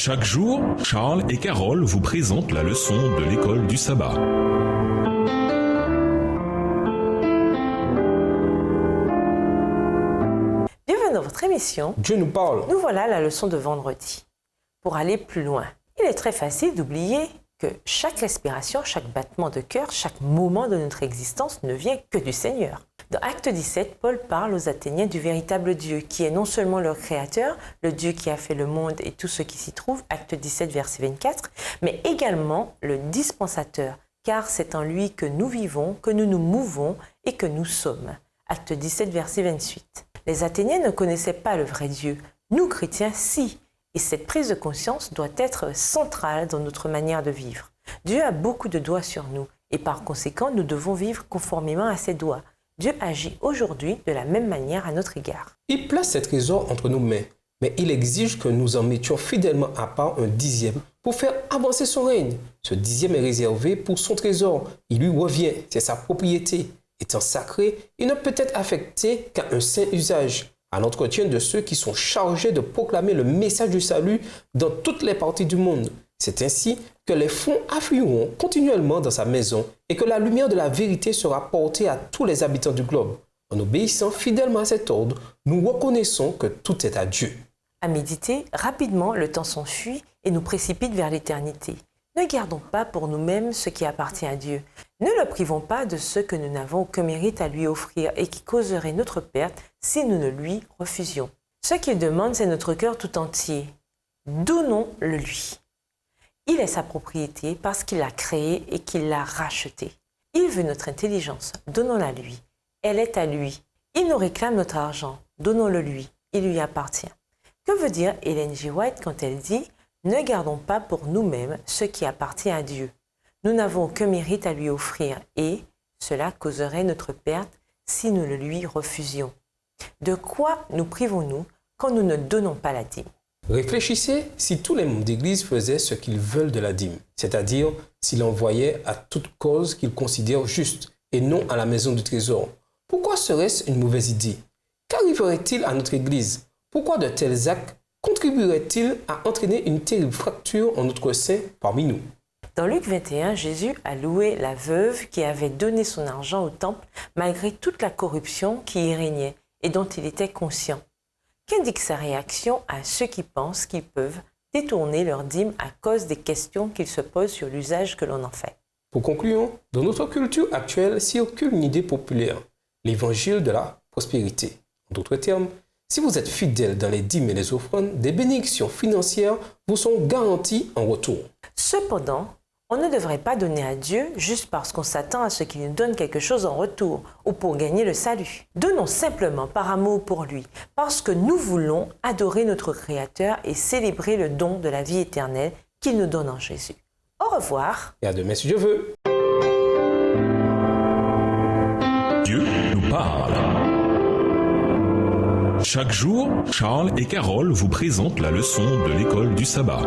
Chaque jour, Charles et Carole vous présentent la leçon de l'école du sabbat. Bienvenue dans votre émission. Dieu nous parle. Nous voilà à la leçon de vendredi. Pour aller plus loin, il est très facile d'oublier que chaque respiration, chaque battement de cœur, chaque moment de notre existence ne vient que du Seigneur. Dans Acte 17, Paul parle aux Athéniens du véritable Dieu, qui est non seulement leur créateur, le Dieu qui a fait le monde et tout ce qui s'y trouve, Acte 17, verset 24, mais également le dispensateur, car c'est en lui que nous vivons, que nous nous mouvons et que nous sommes. Acte 17, verset 28. Les Athéniens ne connaissaient pas le vrai Dieu. Nous, chrétiens, si. Et cette prise de conscience doit être centrale dans notre manière de vivre. Dieu a beaucoup de doigts sur nous et par conséquent, nous devons vivre conformément à ses doigts. Dieu agit aujourd'hui de la même manière à notre égard. Il place ces trésors entre nos mains, mais il exige que nous en mettions fidèlement à part un dixième pour faire avancer son règne. Ce dixième est réservé pour son trésor. Il lui revient, c'est sa propriété. Étant sacré, il ne peut être affecté qu'à un saint usage, à l'entretien de ceux qui sont chargés de proclamer le message du salut dans toutes les parties du monde. C'est ainsi que les fonds afflueront continuellement dans sa maison et que la lumière de la vérité sera portée à tous les habitants du globe. En obéissant fidèlement à cet ordre, nous reconnaissons que tout est à Dieu. À méditer, rapidement, le temps s'enfuit et nous précipite vers l'éternité. Ne gardons pas pour nous-mêmes ce qui appartient à Dieu. Ne le privons pas de ce que nous n'avons aucun mérite à lui offrir et qui causerait notre perte si nous ne lui refusions. Ce qu'il demande, c'est notre cœur tout entier. Donnons-le lui. Il est sa propriété parce qu'il l'a créée et qu'il l'a rachetée. Il veut notre intelligence. Donnons-la lui. Elle est à lui. Il nous réclame notre argent. Donnons-le lui. Il lui appartient. Que veut dire Ellen G. White quand elle dit « Ne gardons pas pour nous-mêmes ce qui appartient à Dieu. Nous n'avons aucun mérite à lui offrir et cela causerait notre perte si nous le lui refusions. » De quoi nous privons-nous quand nous ne donnons pas la dîme? Réfléchissez si tous les membres d'Église faisaient ce qu'ils veulent de la dîme, c'est-à-dire s'ils envoyaient à toute cause qu'ils considèrent juste et non à la maison du trésor. Pourquoi serait-ce une mauvaise idée? Qu'arriverait-il à notre Église? Pourquoi de tels actes contribueraient-ils à entraîner une terrible fracture en notre sein parmi nous? Dans Luc 21, Jésus a loué la veuve qui avait donné son argent au temple malgré toute la corruption qui y régnait et dont il était conscient. Qu'indique sa réaction à ceux qui pensent qu'ils peuvent détourner leur dîme à cause des questions qu'ils se posent sur l'usage que l'on en fait? Pour conclure, dans notre culture actuelle circule une idée populaire, l'évangile de la prospérité. En d'autres termes, si vous êtes fidèle dans les dîmes et les offrandes, des bénédictions financières vous sont garanties en retour. Cependant, on ne devrait pas donner à Dieu juste parce qu'on s'attend à ce qu'il nous donne quelque chose en retour ou pour gagner le salut. Donnons simplement par amour pour lui, parce que nous voulons adorer notre Créateur et célébrer le don de la vie éternelle qu'il nous donne en Jésus. Au revoir. Et à demain si Dieu veut. Dieu nous parle. Chaque jour, Charles et Carole vous présentent la leçon de l'école du sabbat.